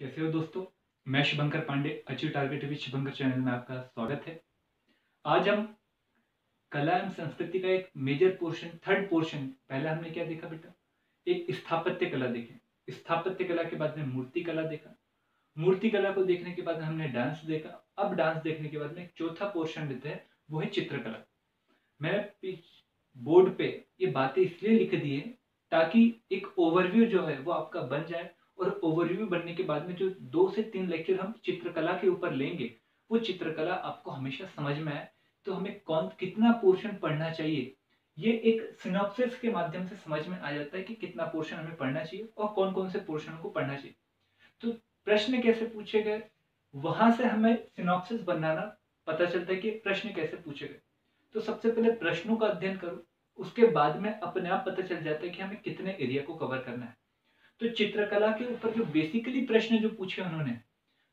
कैसे हो दोस्तों। मैं Shubhankar Pandey, achieve target with Shubhankar channel में आपका स्वागत है। आज हम कला एवं संस्कृति का एक मेजर पोर्शन, थर्ड पोर्शन, पहले हमने क्या देखा बेटा, एक स्थापत्य कला देखे। स्थापत्य कला के बाद में मूर्ति कला देखा। मूर्ति कला को देखने के बाद हमने डांस देखा। अब डांस देखने के बाद में एक चौथा पोर्शन लेते हैं, वो है चित्रकला। मैं बोर्ड पे ये बातें इसलिए लिख दी है ताकि एक ओवरव्यू जो है वो आपका बन जाए, और ओवरव्यू बनने के बाद में जो 2 से 3 लेक्चर हम चित्रकला के ऊपर लेंगे, वो चित्रकला आपको हमेशा समझ में आए। तो हमें कौन कितना पोर्शन पढ़ना चाहिए, ये एक सिनॉप्सिस के माध्यम से समझ में आ जाता है कि कितना पोर्शन हमें पढ़ना चाहिए और कौन कौन से पोर्शन को पढ़ना चाहिए। तो प्रश्न कैसे पूछे गए, वहां से हमें सिनॉप्सिस बनाना पता चलता है कि प्रश्न कैसे पूछे गए। तो सबसे पहले प्रश्नों का अध्ययन करो, उसके बाद में अपने आप पता चल जाता है कि हमें कितने एरिया को कवर करना है। तो चित्रकला के ऊपर जो बेसिकली प्रश्न जो पूछे उन्होंने,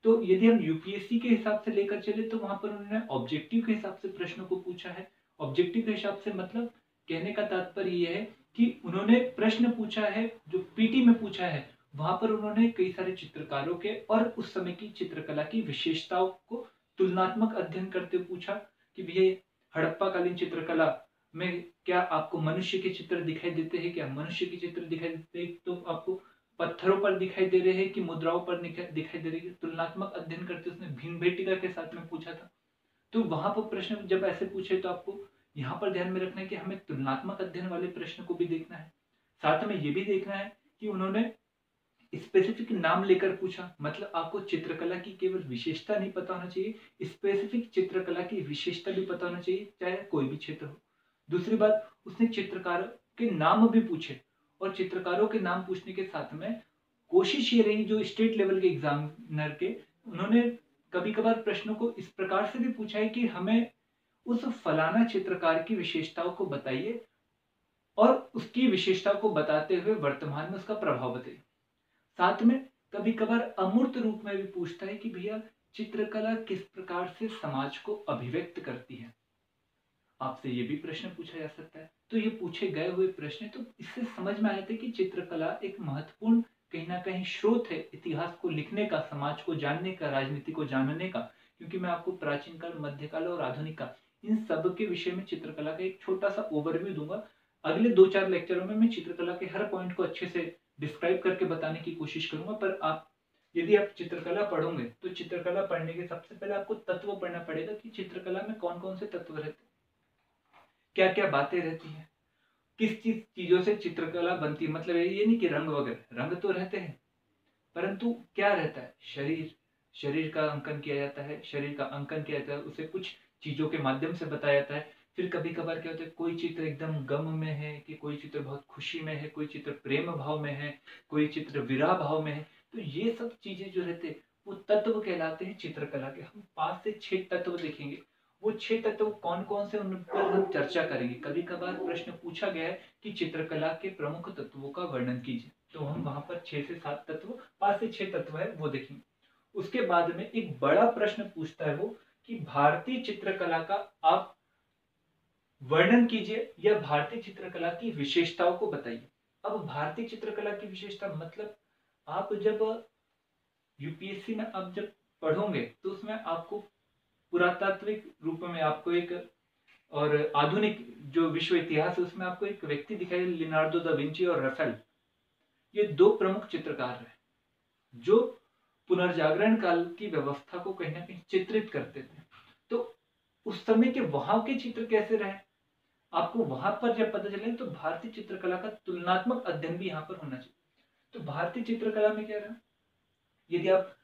तो यदि हम यूपीएससी के हिसाब से लेकर चले तो वहां पर उन्होंने ऑब्जेक्टिव के हिसाब से प्रश्नों को पूछा है। ऑब्जेक्टिव के हिसाब से मतलब कहने का तात्पर्य यह है कि उन्होंने प्रश्न पूछा है जो पीटी में पूछा है, वहां पर उन्होंने कई सारे चित्रकारों के और उस समय की चित्रकला की विशेषताओं को तुलनात्मक अध्ययन करते हुए पूछा कि भैया हड़प्पा कालीन चित्रकला में क्या आपको मनुष्य के चित्र दिखाई देते हैं, क्या मनुष्य के चित्र दिखाई देते हैं, तो आपको पत्थरों पर दिखाई दे रहे हैं कि मुद्राओं पर दिखाई दे रही है। तुलनात्मक अध्ययन करते उसने भीमबेटका के साथ में पूछा था। तो वहां पर प्रश्न जब ऐसे पूछे तो आपको यहाँ पर ध्यान में रखना है कि हमें तुलनात्मक अध्ययन वाले प्रश्न को भी देखना है। साथ में ये भी देखना है कि उन्होंने स्पेसिफिक नाम लेकर पूछा, मतलब आपको चित्रकला की केवल विशेषता नहीं पता होना चाहिए, स्पेसिफिक चित्रकला की विशेषता भी पता होना चाहिए, चाहे कोई भी क्षेत्र हो। दूसरी बात, उसने चित्रकारों के नाम भी पूछे, और चित्रकारों के नाम पूछने के साथ में कोशिश ये रही जो स्टेट लेवल के एग्जामिनर के, उन्होंने कभी कभार प्रश्नों को इस प्रकार से भी पूछा है कि हमें उस फलाना चित्रकार की विशेषताओं को बताइए और उसकी विशेषता को बताते हुए वर्तमान में उसका प्रभाव बताइए। साथ में कभी कभार अमूर्त रूप में भी पूछता है कि भैया चित्रकला किस प्रकार से समाज को अभिव्यक्त करती है। आपसे ये भी प्रश्न पूछा जा सकता है। तो ये पूछे गए हुए प्रश्न, तो इससे समझ में आया था कि चित्रकला एक महत्वपूर्ण कहीं ना कहीं स्रोत है इतिहास को लिखने का, समाज को जानने का, राजनीति को जानने का। क्योंकि मैं आपको प्राचीन काल, मध्यकाल और आधुनिक काल, इन सब के विषय में चित्रकला का एक छोटा सा ओवरव्यू दूंगा। अगले 2-4 लेक्चरों में मैं चित्रकला के हर पॉइंट को अच्छे से डिस्क्राइब करके बताने की कोशिश करूंगा। पर आप यदि आप चित्रकला पढ़ोगे तो चित्रकला पढ़ने के सबसे पहले आपको तत्व पढ़ना पड़ेगा कि चित्रकला में कौन कौन से तत्व रहते हैं, क्या क्या बातें रहती हैं, किस चीजों से चित्रकला बनती है। मतलब ये नहीं कि रंग वगैरह, रंग तो रहते हैं, परंतु क्या रहता है, शरीर, शरीर का अंकन किया जाता है, शरीर का अंकन किया जाता है, उसे कुछ चीजों के माध्यम से बताया जाता है। फिर कभी कभार क्या होता है, कोई चित्र एकदम गम में है, कि कोई चित्र बहुत खुशी में है, कोई चित्र प्रेम भाव में है, कोई चित्र विरह भाव में है। तो ये सब चीजें जो रहते हैं वो तत्व कहलाते हैं चित्रकला के। हम 5 से 6 तत्व देखेंगे। वो 6 तत्व कौन कौन से, उन पर हम चर्चा करेंगे। कभी कभार प्रश्न पूछा गया है कि चित्रकला के प्रमुख तत्वों का वर्णन कीजिए, तो हम वहां पर 6 से 7 तत्व, 5 से 6 तत्व है वो देखेंगे। उसके बाद में एक बड़ा प्रश्न पूछता है वो कि भारतीय चित्रकला का आप वर्णन कीजिए या भारतीय चित्रकला की विशेषताओं को बताइए। अब भारतीय चित्रकला की विशेषता मतलब आप जब यूपीएससी में आप जब पढ़ोगे तो उसमें आपको पुरातात्विक रूप में आपको एक, और आधुनिक जो विश्व इतिहास है उसमें आपको एक व्यक्ति दिखाई, लियोनार्डो दा विंची और राफेल। ये 2 प्रमुख चित्रकार हैं जो पुनर्जागरण काल की व्यवस्था को कहीं ना कहीं चित्रित करते थे। तो उस समय के वहां के चित्र कैसे रहे, आपको वहां पर जब पता चले, तो भारतीय चित्रकला का तुलनात्मक अध्ययन भी यहाँ पर होना चाहिए। तो भारतीय चित्रकला में क्या रहा, यदि आप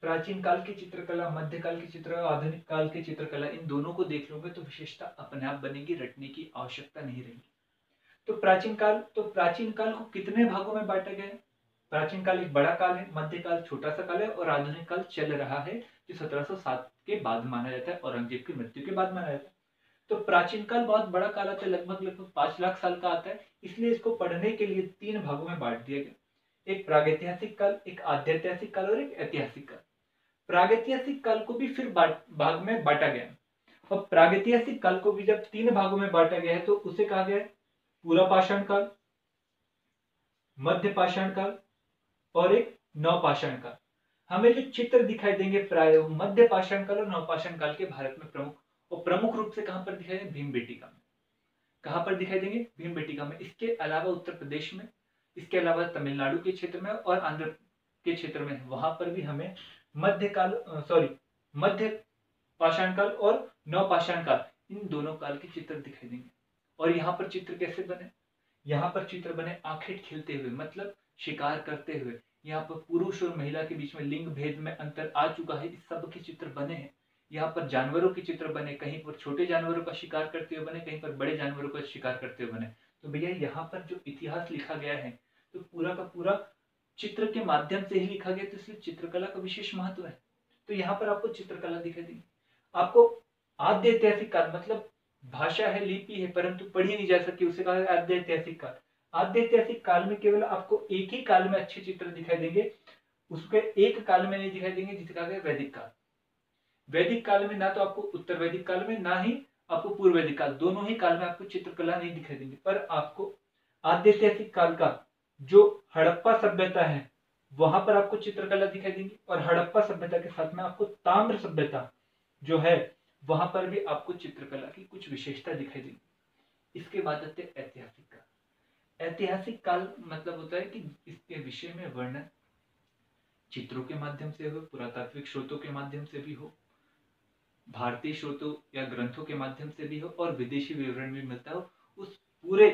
प्राचीन काल की चित्रकला, मध्यकाल की चित्रकला, आधुनिक काल की चित्रकला, इन दोनों को देख लोगे तो विशेषता अपने आप बनेगी, रटने की आवश्यकता नहीं रहेगी। तो प्राचीन काल को कितने भागों में बांटा गया है। प्राचीन काल एक बड़ा काल है, मध्यकाल छोटा सा काल है, और आधुनिक काल चल रहा है जो 1707 के बाद माना जाता है, औरंगजेब की मृत्यु के बाद माना जाता है। तो प्राचीन काल बहुत बड़ा काल आता है, लगभग 5 लाख साल का आता है। इसलिए इसको पढ़ने के लिए 3 भागों में बांट दिया गया, एक प्रागैतिहासिक काल, एक आद्यैतिहासिक काल और एक ऐतिहासिक काल। प्रागैतिहासिक काल को भी फिर भाग में बांटा गया। और प्रागैतिहासिक काल को भी जब 3 भागों में बांटा गया है तो उसे कहा गया है पूरा पाषाण काल, मध्य पाषाण काल और एक नवपाषाण काल। हमें जो चित्र दिखाई देंगे प्राय मध्य पाषाण काल और नवपाषाण काल के भारत में प्रमुख रूप से कहां पर दिखाई देंगे? भीमबेटका में। कहां पर दिखाई देंगे? भीमबेटका में। इसके अलावा उत्तर प्रदेश में, इसके अलावा तमिलनाडु के क्षेत्र में और आंध्र के क्षेत्र में, वहां पर भी हमें मध्य पाषाण काल और नवपाषाण काल, इन दोनों काल के चित्र दिखाई देंगे। और यहाँ पर चित्र कैसे बने? यहाँ पर चित्र बने आंखें खिलते हुए, मतलब शिकार करते हुए। यहाँ पर पुरुष और महिला के बीच में लिंग भेद में अंतर आ चुका है, इस सब के चित्र बने हैं। यहाँ पर जानवरों के चित्र बने, कहीं पर छोटे जानवरों का शिकार करते हुए बने, कहीं पर बड़े जानवरों का शिकार करते हुए बने। तो भैया यहाँ पर जो इतिहास लिखा गया है, तो पूरा का पूरा चित्र के माध्यम से ही लिखा गया, तो इसलिए चित्रकला का विशेष महत्व है। तो यहाँ पर आपको चित्रकला दिखाई देगी। आपको आद्य ऐतिहासिक काल, मतलब भाषा है, लिपि है, परंतु पढ़ी नहीं जा सकती, उसे कहा है आद्य ऐतिहासिक काल। आद्य ऐतिहासिक काल में केवल आपको एक ही काल में अच्छे चित्र दिखाई देंगे, उसके एक काल में नहीं दिखाई देंगे, जिसे कहा गया वैदिक काल। वैदिक काल में ना तो आपको उत्तर वैदिक काल में, ना ही आपको पूर्व वैदिक काल, दोनों ही काल में आपको चित्रकला नहीं दिखाई देंगी। पर आपको आद्य ऐतिहासिक काल का जो हड़प्पा सभ्यता है, वहां पर आपको चित्रकला दिखाई देंगी। और हड़प्पा सभ्यता के साथ में आपको ताम्र सभ्यता जो है, वहां पर भी आपको चित्रकला की कुछ विशेषता दिखाई देगी। इसके बाद आते हैं ऐतिहासिक काल। ऐतिहासिक काल मतलब होता है कि इसके विषय में वर्णन चित्रों के माध्यम से हो, पुरातात्विक स्रोतों के माध्यम से भी हो, भारतीय स्रोतों या ग्रंथों के माध्यम से भी हो, और विदेशी विवरण भी मिलता हो। उस पूरे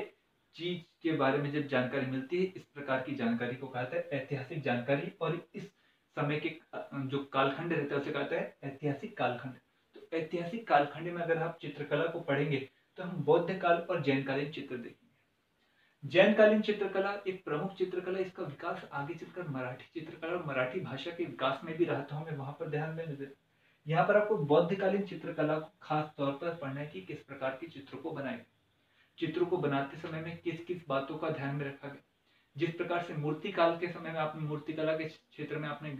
चीज के बारे में जब जानकारी मिलती है, इस प्रकार की जानकारी को कहता है ऐतिहासिक जानकारी। और इस समय के जो कालखंड रहता है उसे कहता है ऐतिहासिक कालखंड। तो ऐतिहासिक कालखंड में अगर आप चित्रकला को पढ़ेंगे तो हम बौद्ध काल और जैन कालीन चित्र देखेंगे। जैन कालीन चित्रकला एक प्रमुख चित्रकला, इसका विकास आगे चलकर मराठी चित्रकला और मराठी भाषा के विकास में भी रहा, तो हमें वहां पर ध्यान देना चाहिए। यहाँ पर आपको बौद्धकालीन चित्रकला को खास तौर पर पढ़ना है कि किस प्रकार के चित्रों को बनाए, चित्रों को बनाते समय में किस किस बातों का ध्यान में रखा गया। जिस प्रकार से मूर्ति काल के समय में आपने मूर्ति कला के क्षेत्र में आपने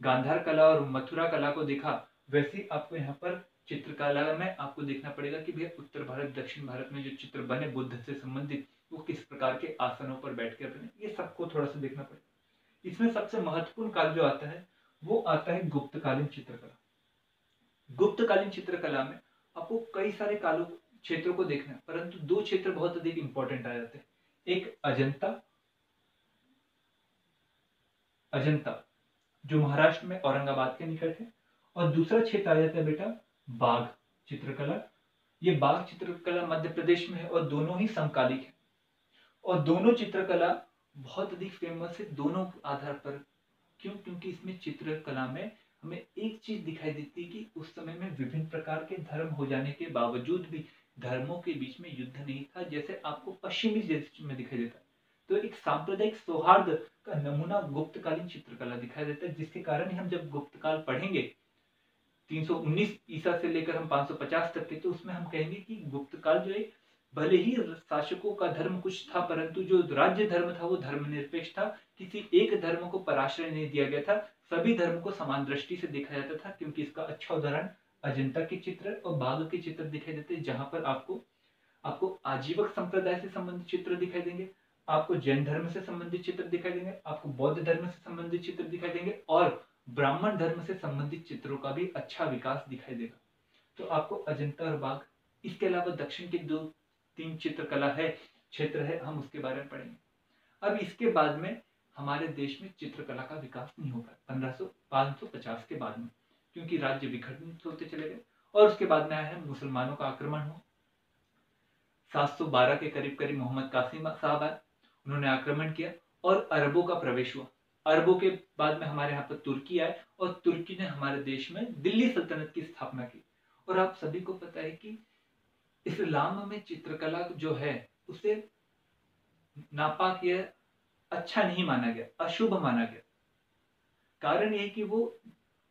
गांधार कला और मथुरा कला को देखा, वैसे ही आपको यहाँ पर चित्रकला में आपको देखना पड़ेगा कि भैया उत्तर भारत दक्षिण भारत में जो चित्र बने बुद्ध से संबंधित, वो किस प्रकार के आसनों पर बैठ कर बने, ये सबको थोड़ा सा देखना पड़ेगा। इसमें सबसे महत्वपूर्ण काल जो आता है वो आता है गुप्तकालीन चित्रकला। गुप्तकालीन चित्रकला में आपको कई सारे कालों क्षेत्रों को देखना है, परंतु दो क्षेत्र बहुत अधिक इंपॉर्टेंट आ जाते हैं। एक अजंता जो महाराष्ट्र में औरंगाबाद के निकट है, और दूसरा क्षेत्र आ जाता है बेटा बाघ चित्रकला। ये बाघ चित्रकला मध्य प्रदेश में है और दोनों ही समकालिक है। और दोनों चित्रकला बहुत अधिक फेमस है दोनों आधार पर। क्यों? क्योंकि इसमें चित्रकला में हमें एक चीज दिखाई देती है कि उस समय में विभिन्न प्रकार के धर्म हो जाने के बावजूद भी धर्मों के बीच में युद्ध नहीं था, जैसे आपको पश्चिमी देश में दिखाई देता है। तो एक सांप्रदायिक सौहार्द का नमूना गुप्तकालीन चित्रकला दिखाई देता है, जिसके कारण हम जब गुप्तकाल पढ़ेंगे 319 ईसा से लेकर हम 550 तक के, तो उसमें हम कहेंगे कि गुप्तकाल जो है, भले ही शासकों का धर्म कुछ था, परंतु जो राज्य धर्म था वो धर्मनिरपेक्ष था। किसी एक धर्म को पराश्रय नहीं दिया गया था, सभी धर्म को समान दृष्टि से देखा जाता था। क्योंकि इसका अच्छा उदाहरण अजंता के चित्र और बाघ के चित्र दिखाई देते हैं, जहां पर आपको आजीवक संप्रदाय से संबंधित चित्र दिखाई देंगे, आपको जैन धर्म से संबंधित चित्र दिखाई देंगे, आपको बौद्ध धर्म से संबंधित चित्र दिखाई देंगे, और ब्राह्मण धर्म से संबंधित चित्रों का भी अच्छा विकास दिखाई देगा। तो आपको अजंता और बाघ, इसके अलावा दक्षिण के 2-3 चित्रकला है, क्षेत्र है, हम उसके बारे में पढ़ेंगे। अब इसके बाद में हमारे देश में चित्रकला का विकास नहीं हो पाया 550 के बाद में, क्योंकि राज्य विखंडित होते चले गए। और उसके बाद में आया है मुसलमानों का आक्रमण हुआ। 712 के करीब करीब मोहम्मद कासिम साहब आए, उन्होंने आक्रमण किया और अरबों का प्रवेश हुआ। अरबों के बाद में हमारे यहाँ पर तुर्की आए, और तुर्की ने हमारे देश में दिल्ली सल्तनत की स्थापना की। और आप सभी को पता है कि इस्लाम में चित्रकला जो है उसे नापाक या अच्छा नहीं माना गया, अशुभ माना गया। कारण यह कि वो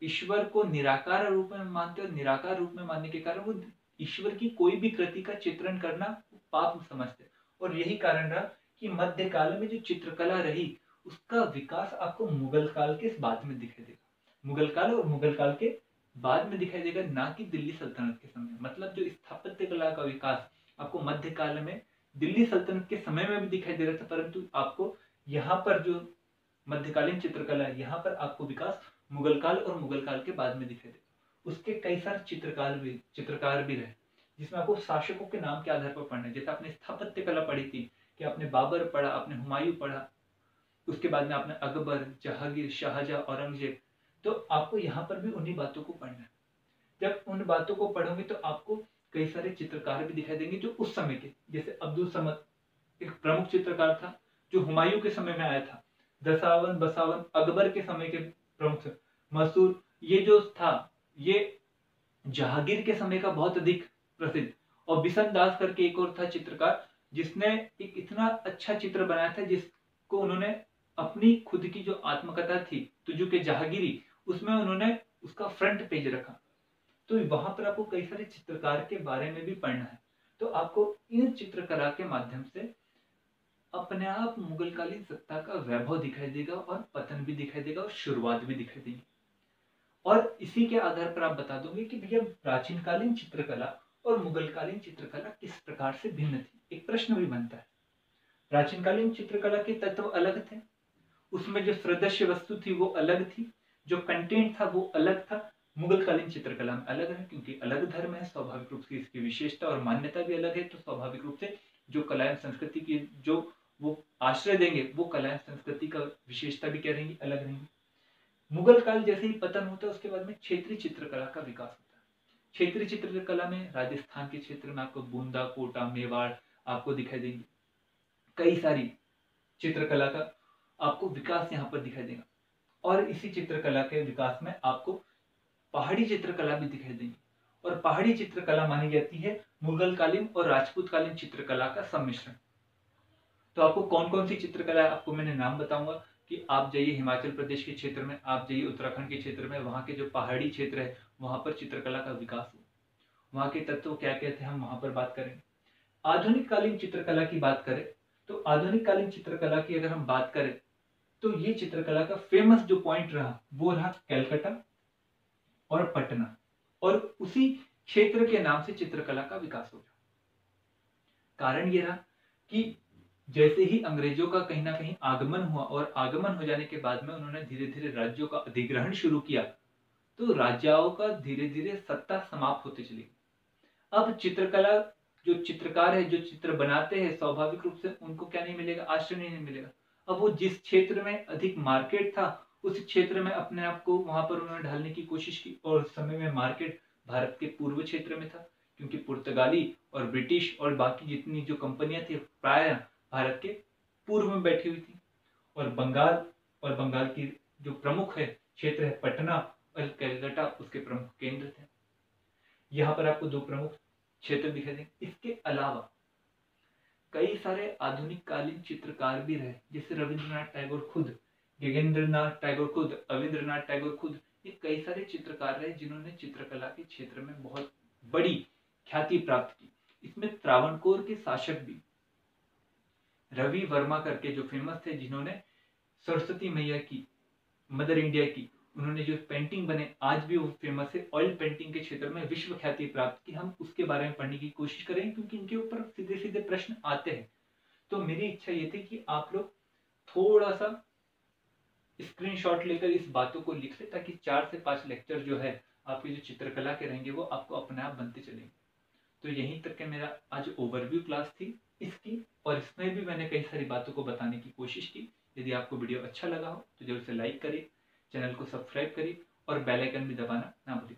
ईश्वर को निराकार रूप में मानते, और निराकार रूप में मानने के कारण वो ईश्वर की कोई भी कृति का चित्रण करना पाप समझते। और यही कारण रहा कि मध्यकाल में जो चित्रकला रही उसका विकास आपको मुगल काल के बाद में दिखाई देगा। मुगल काल और मुगल काल के बाद में दिखाई देगा, ना कि दिल्ली सल्तनत के समय। मतलब जो स्थापत्य कला का विकास आपको मध्यकाल में दिल्ली सल्तनत के समय में भी दिखाई दे रहा था, परंतु आपको यहाँ पर जो मध्यकालीन चित्रकला है, यहाँ पर आपको विकास मुगल काल और मुगल काल के बाद में दिखाई देगा। उसके कई सारे चित्रकार भी रहे, जिसमें आपको शासकों के नाम के आधार पर पढ़ना है। जैसे आपने स्थापत्य कला पढ़ी थी कि आपने बाबर पढ़ा, आपने हुमायूं पढ़ा, उसके बाद में आपने अकबर, जहांगीर, शाहजहां, औरंगजेब। तो आपको यहाँ पर भी उन्हीं बातों को पढ़ना है। जब उन बातों को पढ़ोगे तो आपको कई सारे चित्रकार भी दिखाई देंगे जो उस समय के, जैसे अब्दुल समद एक प्रमुख चित्रकार था जो हुमायूं के समय में आया था। दसावन बसावन अकबर के समय के प्रमुख मसूर, ये जो था ये जहांगीर के समय का बहुत अधिक प्रसिद्ध। और बिशन दास करके एक और था चित्रकार, जिसने एक इतना अच्छा चित्र बनाया था जिसको उन्होंने अपनी खुद की जो आत्मकथा थी तुझु के जहांगीरी, उसमें उन्होंने उसका फ्रंट पेज रखा। तो वहां पर आपको कई सारे चित्रकार के बारे में भी पढ़ना है। तो आपको इन चित्रकला के माध्यम से अपने आप मुगलकालीन सत्ता का वैभव दिखाई देगा और पतन भी दिखाई देगा और शुरुआत भी दिखाई देगी। और इसी के आधार पर आप बता दोगे कि भैया प्राचीन कालीन चित्रकला और मुगलकालीन चित्रकला किस प्रकार से भिन्न थी। एक प्रश्न भी बनता है। प्राचीन कालीन चित्रकला के तत्व अलग थे, उसमें जो सदृश्य वस्तु थी वो अलग थी, जो कंटेंट था वो अलग था। मुगलकालीन चित्रकला में अलग है क्योंकि अलग धर्म है, स्वाभाविक रूप से इसकी विशेषता और मान्यता भी अलग है। तो स्वाभाविक रूप से जो कला एवं संस्कृति की जो वो आश्रय देंगे वो कला एवं संस्कृति का विशेषता भी क्या रहेंगी, अलग रहेंगी। मुगल काल जैसे ही पतन होता है उसके बाद में क्षेत्रीय चित्रकला का विकास होता है। क्षेत्रीय चित्रकला में राजस्थान के क्षेत्र में आपको बूंदा, कोटा, मेवाड़ आपको दिखाई देंगी। कई सारी चित्रकला का आपको विकास यहाँ पर दिखाई देगा। और इसी चित्रकला के विकास में आपको पहाड़ी चित्रकला भी दिखाई देगी। और पहाड़ी चित्रकला मानी जाती है मुगल कालीन और राजपूत कालीन चित्रकला का सम्मिश्रण। तो आपको कौन कौन सी चित्रकला है आपको मैंने नाम बताऊंगा कि आप जाइए हिमाचल प्रदेश के क्षेत्र में, आप जाइए उत्तराखंड के क्षेत्र में, वहाँ के जो पहाड़ी क्षेत्र है वहां पर चित्रकला का विकास हो, वहाँ के तत्व क्या क्या थे हम वहां पर बात करेंगे। आधुनिक कालीन चित्रकला की बात करें तो आधुनिक कालीन चित्रकला की अगर हम बात करें तो ये चित्रकला का फेमस जो पॉइंट रहा वो रहा कैलकाटा और पटना, और उसी क्षेत्र के नाम से चित्रकला का विकास हो गया। कारण ये रहा कि जैसे ही अंग्रेजों का कहीं ना कहीं आगमन हुआ और आगमन हो जाने के बाद में उन्होंने धीरे धीरे राज्यों का अधिग्रहण शुरू किया, तो राजाओं का धीरे धीरे सत्ता समाप्त होती चली। अब चित्रकला जो चित्रकार है, जो चित्र बनाते हैं, स्वाभाविक रूप से उनको क्या नहीं मिलेगा, आश्रय नहीं मिलेगा। अब वो जिस क्षेत्र में अधिक मार्केट था उस क्षेत्र में अपने आप को वहां पर उन्होंने ढालने की कोशिश की। और उस समय में मार्केट भारत के पूर्व क्षेत्र में था क्योंकि पुर्तगाली और ब्रिटिश और बाकी जितनी जो कंपनियां थी प्राय भारत के पूर्व में बैठी हुई थी। और बंगाल की जो प्रमुख है क्षेत्र है पटना और कलकत्ता उसके प्रमुख केंद्र थे। यहाँ पर आपको दो प्रमुख क्षेत्र दिखाई देंगे। इसके अलावा कई सारे आधुनिक कालीन चित्रकार भी रहे, जैसे रविंद्रनाथ टैगोर खुद, योगेंद्रनाथ टैगोर खुद, अविंद्रनाथ टैगोर खुद, ये कई सारे चित्रकार रहे जिन्होंने चित्रकला के क्षेत्र में बहुत बड़ी ख्याति प्राप्त की। इसमें त्रावणकोर के शासक भी रवि वर्मा करके जो फेमस थे, जिन्होंने सरस्वती मैया की, मदर इंडिया की, उन्होंने जो पेंटिंग बने आज भी वो फेमस है। ऑयल पेंटिंग के क्षेत्र में विश्व ख्याति प्राप्त की। हम उसके बारे में पढ़ने की कोशिश करेंगे क्योंकि इनके ऊपर सीधे सीधे प्रश्न आते हैं। तो मेरी इच्छा ये थी कि आप लोग थोड़ा सा स्क्रीनशॉट लेकर इस बातों को लिख ले ताकि 4 से 5 लेक्चर जो है आपके जो चित्रकला के रहेंगे वो आपको अपने आप बनते चलेंगे। तो यहीं तक के मेरा आज ओवरव्यू क्लास थी इसकी, और इसमें भी मैंने कई सारी बातों को बताने की कोशिश की। यदि आपको वीडियो अच्छा लगा हो तो जरूर से लाइक करिए, चैनल को सब्सक्राइब करिए और बेल आइकन भी दबाना ना भूलिए।